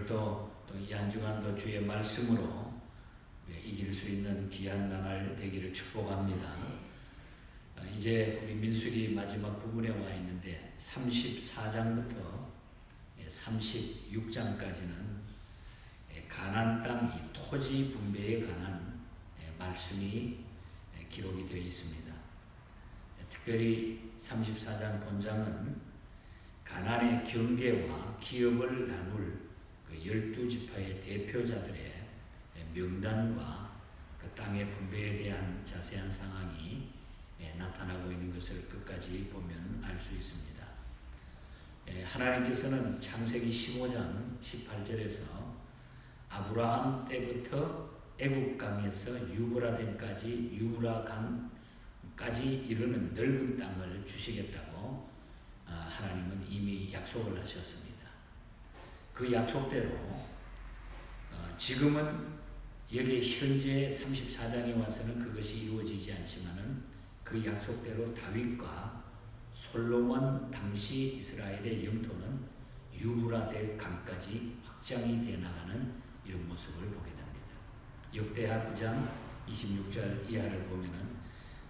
오늘도 또 이 한 주간도 주의 말씀으로 이길 수 있는 귀한 나날 되기를 축복합니다. 이제 우리 민수기 마지막 부분에 와 있는데 34장부터 36장까지는 가나안 땅 이 토지 분배에 관한 말씀이 기록이 되어 있습니다. 특별히 34장 본장은 가나안의 경계와 기업을 나눌 그 12지파의 대표자들의 명단과 그 땅의 분배에 대한 자세한 상황이 나타나고 있는 것을 끝까지 보면 알 수 있습니다. 하나님께서는 창세기 15장 18절에서 아브라함 때부터 애국강에서 유브라덴까지 유브라강까지 이르는 넓은 땅을 주시겠다고 하나님은 이미 약속을 하셨습니다. 그 약속대로 지금은 여기 현재 34장에 와서는 그것이 이루어지지 않지만은 그 약속대로 다윗과 솔로몬 당시 이스라엘의 영토는 유브라데 강까지 확장이 돼 나가는 이런 모습을 보게 됩니다. 역대하 9장 26절 이하를 보면은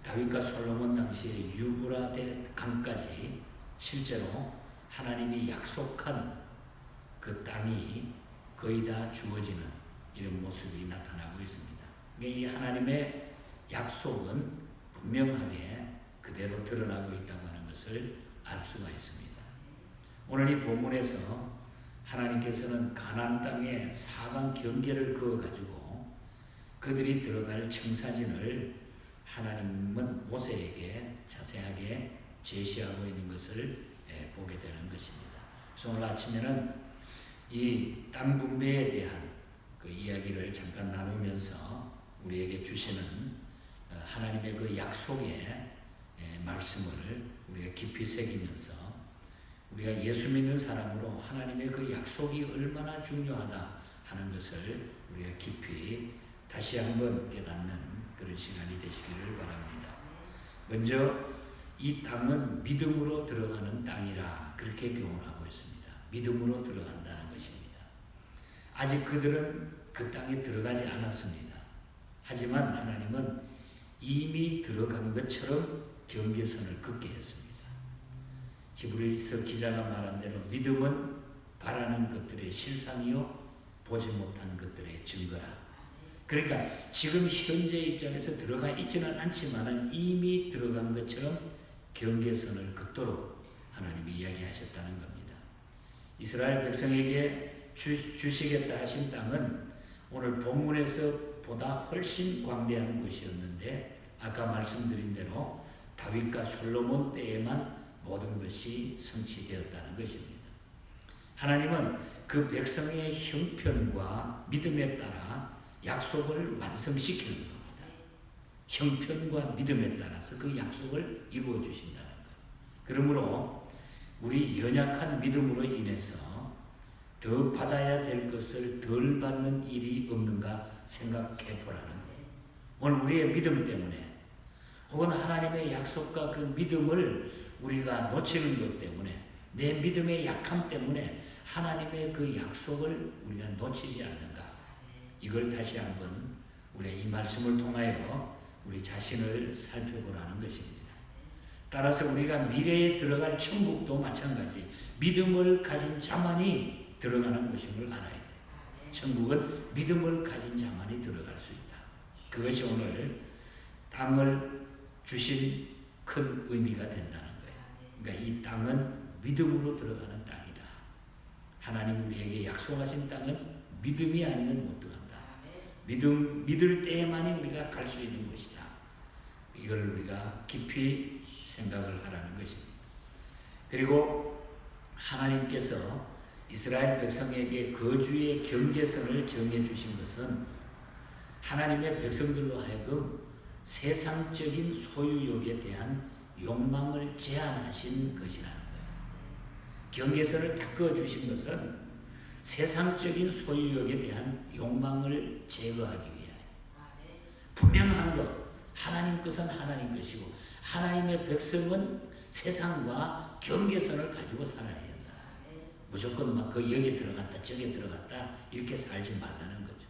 다윗과 솔로몬 당시의 유브라데 강까지 실제로 하나님이 약속한 그 땅이 거의 다 주어지는 이런 모습이 나타나고 있습니다. 이 하나님의 약속은 분명하게 그대로 드러나고 있다고 하는 것을 알 수가 있습니다. 오늘 이 본문에서 하나님께서는 가나안 땅의 사방 경계를 그어가지고 그들이 들어갈 청사진을 하나님은 모세에게 자세하게 제시하고 있는 것을 보게 되는 것입니다. 그래서 오늘 아침에는 이 땅 분배에 대한 그 이야기를 잠깐 나누면서 우리에게 주시는 하나님의 그 약속의 말씀을 우리가 깊이 새기면서 우리가 예수 믿는 사람으로 하나님의 그 약속이 얼마나 중요하다 하는 것을 우리가 깊이 다시 한번 깨닫는 그런 시간이 되시기를 바랍니다. 먼저 이 땅은 믿음으로 들어가는 땅이라 그렇게 교훈하고 있습니다. 믿음으로 들어간다는 것입니다. 아직 그들은 그 땅에 들어가지 않았습니다. 하지만 하나님은 이미 들어간 것처럼 경계선을 긋게 했습니다. 히브리서 기자가 말한 대로 믿음은 바라는 것들의 실상이요 보지 못한 것들의 증거라. 그러니까 지금 현재 입장에서 들어가 있지는 않지만 이미 들어간 것처럼 경계선을 긋도록 하나님이 이야기하셨다는 겁니다. 이스라엘 백성에게 주시겠다 하신 땅은 오늘 본문에서 보다 훨씬 광대한 곳이었는데 아까 말씀드린 대로 다윗과 솔로몬 때에만 모든 것이 성취되었다는 것입니다. 하나님은 그 백성의 형편과 믿음에 따라 약속을 완성시키는 겁니다. 형편과 믿음에 따라서 그 약속을 이루어 주신다는 것. 그러므로 우리 연약한 믿음으로 인해서 더 받아야 될 것을 덜 받는 일이 없는가 생각해 보라는 거예요. 오늘 우리의 믿음 때문에 혹은 하나님의 약속과 그 믿음을 우리가 놓치는 것 때문에 내 믿음의 약함 때문에 하나님의 그 약속을 우리가 놓치지 않는가. 이걸 다시 한번 우리 이 말씀을 통하여 우리 자신을 살펴보라는 것입니다. 따라서 우리가 미래에 들어갈 천국도 마찬가지 믿음을 가진 자만이 들어가는 것임을 알아야 돼. 천국은 믿음을 가진 자만이 들어갈 수 있다. 그것이 오늘 땅을 주신 큰 의미가 된다는 거예요. 그러니까 이 땅은 믿음으로 들어가는 땅이다. 하나님 우리에게 약속하신 땅은 믿음이 아니면 못 들어간다. 믿을 때에만이 우리가 갈 수 있는 곳이다. 이걸 우리가 깊이 생각을 하라는 것입니다. 그리고 하나님께서 이스라엘 백성에게 거주의 경계선을 정해 주신 것은 하나님의 백성들로 하여금 세상적인 소유욕에 대한 욕망을 제한하신 것이라는 거예요. 경계선을 딱 그어주신 것은 세상적인 소유욕에 대한 욕망을 제거하기 위하여 분명한 것, 하나님 것은 하나님 것이고 하나님의 백성은 세상과 경계선을 가지고 살아야 한다. 무조건 막 그 여기 들어갔다 저기 들어갔다 이렇게 살지 말라는 거죠.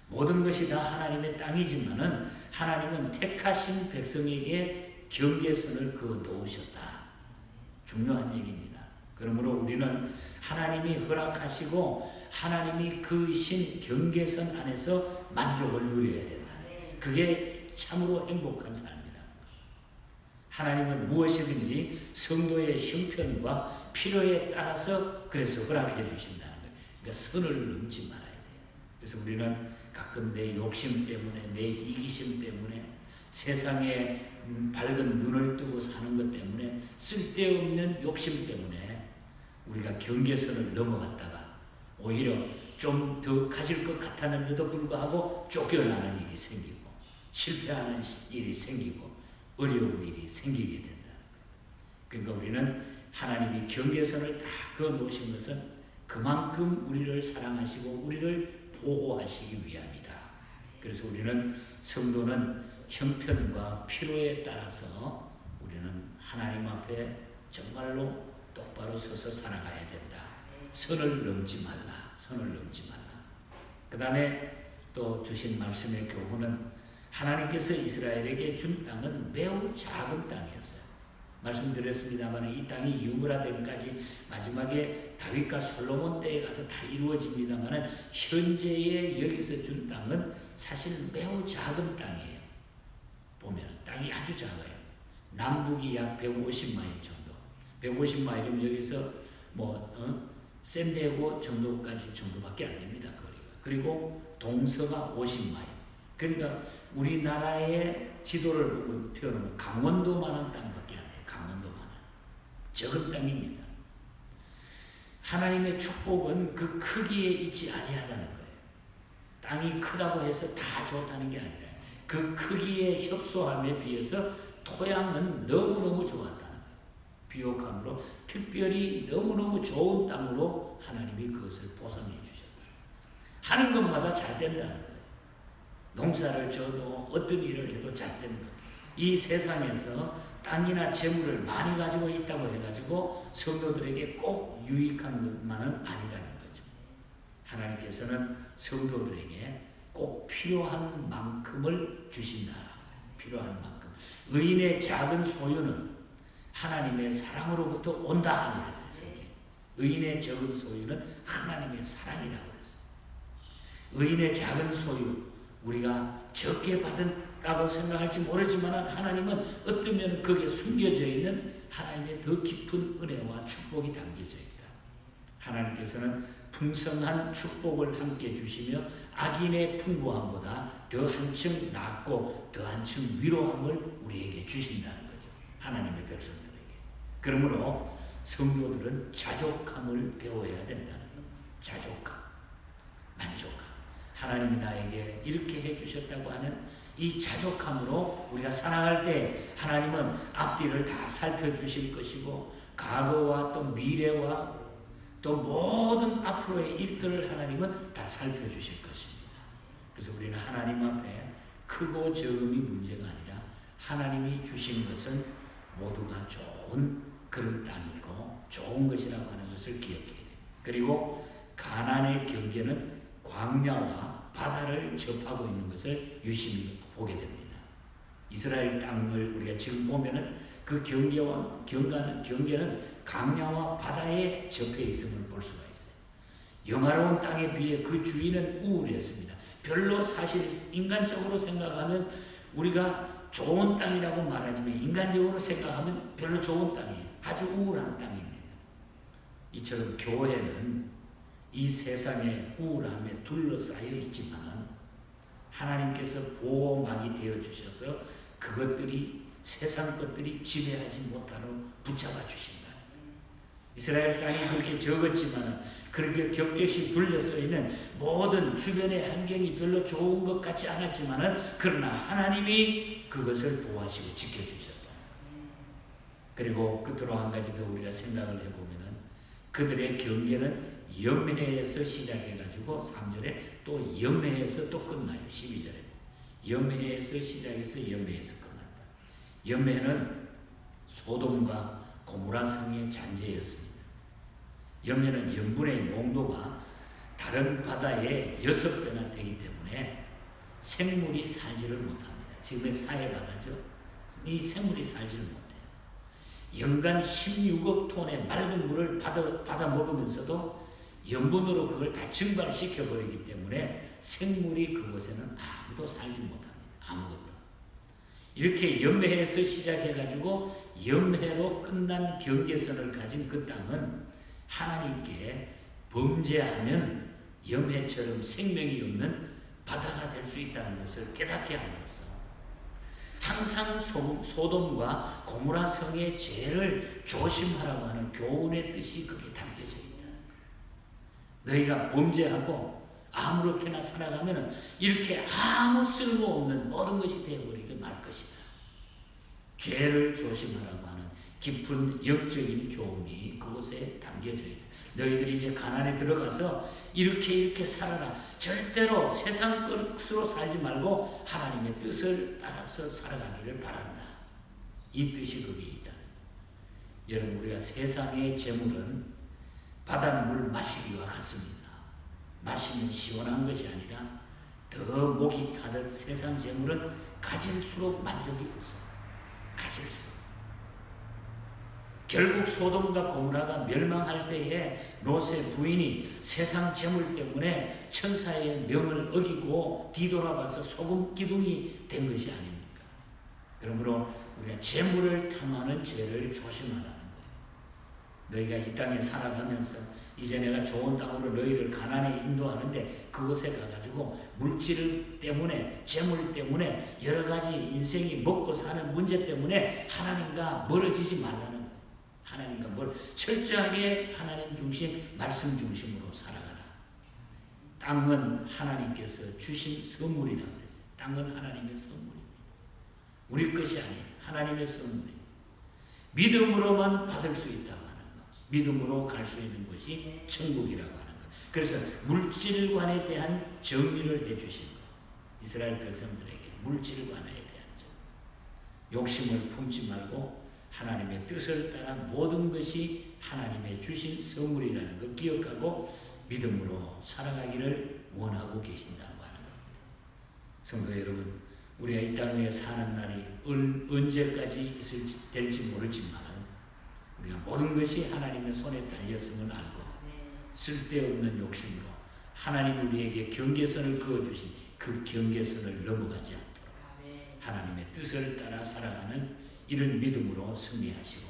모든 것이 다 하나님의 땅이지만은 하나님은 택하신 백성에게 경계선을 그어 놓으셨다. 중요한 얘기입니다. 그러므로 우리는 하나님이 허락하시고 하나님이 그으신 경계선 안에서 만족을 누려야 된다. 그게 참으로 행복한 삶이다. 하나님은 무엇이든지 성도의 형편과 필요에 따라서 그래서 허락해 주신다는 거예요. 그러니까 선을 넘지 말아야 돼요. 그래서 우리는 가끔 내 욕심 때문에, 내 이기심 때문에, 세상에 밝은 눈을 뜨고 사는 것 때문에, 쓸데없는 욕심 때문에 우리가 경계선을 넘어갔다가 오히려 좀 더 가질 것 같았는데도 불구하고 쫓겨나는 일이 생기고 실패하는 일이 생기고 어려운 일이 생기게 된다. 그러니까 우리는 하나님이 경계선을 다 그어 놓으신 것은 그만큼 우리를 사랑하시고 우리를 보호하시기 위함이다. 그래서 우리는 성도는 형편과 필요에 따라서 우리는 하나님 앞에 정말로 똑바로 서서 살아가야 된다. 선을 넘지 말라. 선을 넘지 말라. 그 다음에 또 주신 말씀의 교훈은 하나님께서 이스라엘에게 준 땅은 매우 작은 땅이었어요. 말씀드렸습니다만 이 땅이 유브라데까지 마지막에 다윗과 솔로몬 때에 가서 다 이루어집니다만 현재의 여기서 준 땅은 사실 매우 작은 땅이에요. 보면 땅이 아주 작아요. 남북이 약 150마일 정도. 150마일이면 여기서 샌디에고 정도밖에 안 됩니다. 거리가. 그리고 동서가 50마일. 그러니까 우리나라의 지도를 보고 표현하면 강원도만한 땅밖에 안 돼요. 강원도만한. 적은 땅입니다. 하나님의 축복은 그 크기에 있지 아니하다는 거예요. 땅이 크다고 해서 다 좋다는 게 아니라 그 크기의 협소함에 비해서 토양은 너무너무 좋았다는 거예요. 비옥함으로 특별히 너무너무 좋은 땅으로 하나님이 그것을 보상해 주셨다. 하는 것마다 잘 된다는 거예요. 농사를 져도 어떤 일을 해도 잘 되는 거예요. 이 세상에서 땅이나 재물을 많이 가지고 있다고 해가지고 성도들에게 꼭 유익한 것만은 아니라는 거죠. 하나님께서는 성도들에게 꼭 필요한 만큼을 주신다. 필요한 만큼. 의인의 작은 소유는 하나님의 사랑으로부터 온다 하는 것이었어요. 의인의 적은 소유는 하나님의 사랑이라고 그랬어요. 의인의 작은 소유, 우리가 적게 받았다고 생각할지 모르지만 하나님은 어쩌면 거기에 숨겨져 있는 하나님의 더 깊은 은혜와 축복이 담겨져 있다. 하나님께서는 풍성한 축복을 함께 주시며 악인의 풍부함보다 더 한층 낫고 더 한층 위로함을 우리에게 주신다는 거죠. 하나님의 백성들에게. 그러므로 성도들은 자족함을 배워야 된다는 거예요. 자족함, 만족감. 하나님이 나에게 이렇게 해주셨다고 하는 이 자족함으로 우리가 살아갈 때 하나님은 앞뒤를 다 살펴주실 것이고 과거와 또 미래와 또 모든 앞으로의 일들을 하나님은 다 살펴주실 것입니다. 그래서 우리는 하나님 앞에 크고 적음이 문제가 아니라 하나님이 주신 것은 모두가 좋은 그런 땅이고 좋은 것이라고 하는 것을 기억해야 돼요. 그리고 가나안의 경계는 광야와 바다를 접하고 있는 것을 유심히 보게 됩니다. 이스라엘 땅을 우리가 지금 보면은 그 경계는 강야와 바다에 접해 있음을 볼 수가 있어요. 영화로운 땅에 비해 그 주위는 우울했습니다. 별로 사실 인간적으로 생각하면 우리가 좋은 땅이라고 말하지만 인간적으로 생각하면 별로 좋은 땅이에요. 아주 우울한 땅입니다. 이처럼 교회는 이 세상의 우울함에 둘러싸여 있지만 하나님께서 보호막이 되어 주셔서 그것들이 세상 것들이 지배하지 못하도록 붙잡아 주신다. 이스라엘 땅이 그렇게 적었지만 그렇게 겹겹이 둘러서 있는 모든 주변의 환경이 별로 좋은 것 같지 않았지만 그러나 하나님이 그것을 보호하시고 지켜주셨다. 그리고 끝으로 한 가지 더 우리가 생각을 해보면 그들의 경계는 염해에서 시작해가지고 3절에 또 염해에서 또 끝나요. 12절에 염해에서 시작해서 염해에서 끝난다. 염해는 소돔과 고모라 성의 잔재였습니다. 염해는 염분의 농도가 다른 바다의 6배나 되기 때문에 생물이 살지를 못합니다. 지금의 사해바다죠. 이 생물이 살지를 못해요. 연간 16억 톤의 맑은 물을 받아 먹으면서도 염분으로 그걸 다 증발시켜 버리기 때문에 생물이 그곳에는 아무도 살지 못합니다. 아무것도. 이렇게 염해에서 시작해가지고 염해로 끝난 경계선을 가진 그 땅은 하나님께 범죄하면 염해처럼 생명이 없는 바다가 될 수 있다는 것을 깨닫게 함으로써 항상 소돔과 고모라 성의 죄를 조심하라고 하는 교훈의 뜻이 거기에 담겨져 있다. 너희가 범죄하고 아무렇게나 살아가면 이렇게 아무 쓸모없는 모든 것이 되어버리게 말 것이다. 죄를 조심하라고 하는 깊은 영적인 교훈이 그곳에 담겨져 있다. 너희들이 이제 가나안에 들어가서 이렇게 살아라. 절대로 세상 것으로 살지 말고 하나님의 뜻을 따라서 살아가기를 바란다. 이 뜻이 거기에 있다. 여러분, 우리가 세상의 재물은 바닷물 마시기와 같습니다. 마시면 시원한 것이 아니라 더 목이 타듯 세상 재물은 가질수록 만족이 없어. 가질수록. 결국 소돔과 고모라가 멸망할 때에 롯의 부인이 세상 재물 때문에 천사의 명을 어기고 뒤돌아봐서 소금 기둥이 된 것이 아닙니까? 그러므로 우리가 재물을 탐하는 죄를 조심하라는 거예요. 너희가 이 땅에 살아가면서 이제 내가 좋은 땅으로 너희를 가나안에 인도하는데 그곳에 가가지고 물질 때문에 재물 때문에 여러 가지 인생이 먹고 사는 문제 때문에 하나님과 멀어지지 말라는 거예요. 하나님과 철저하게 하나님 중심, 말씀 중심으로 살아가라. 땅은 하나님께서 주신 선물이라고 그랬어요. 땅은 하나님의 선물입니다. 우리 것이 아니에요. 하나님의 선물입니다. 믿음으로만 받을 수 있다고 하는 것. 믿음으로 갈 수 있는 것이 천국이라고 하는 것. 그래서 물질관에 대한 정리를 해주신 것. 이스라엘 백성들에게 물질관에 대한 정리. 욕심을 품지 말고 하나님의 뜻을 따라 모든 것이 하나님의 주신 선물이라는 걸 기억하고 믿음으로 살아가기를 원하고 계신다고 하는 겁니다. 성도 여러분, 우리가 이 땅 위에 사는 날이 언제까지 될지 모르지만 우리가 모든 것이 하나님의 손에 달렸음을 알고 쓸데없는 욕심으로 하나님이 우리에게 경계선을 그어주신 그 경계선을 넘어가지 않도록 하나님의 뜻을 따라 살아가는 이런 믿음으로 승리하시고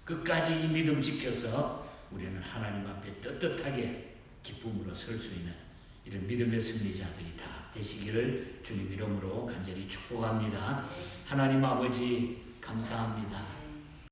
끝까지 이 믿음 지켜서 우리는 하나님 앞에 떳떳하게 기쁨으로 설 수 있는 이런 믿음의 승리자들이 다 되시기를 주님 이름으로 간절히 축복합니다. 하나님 아버지 감사합니다.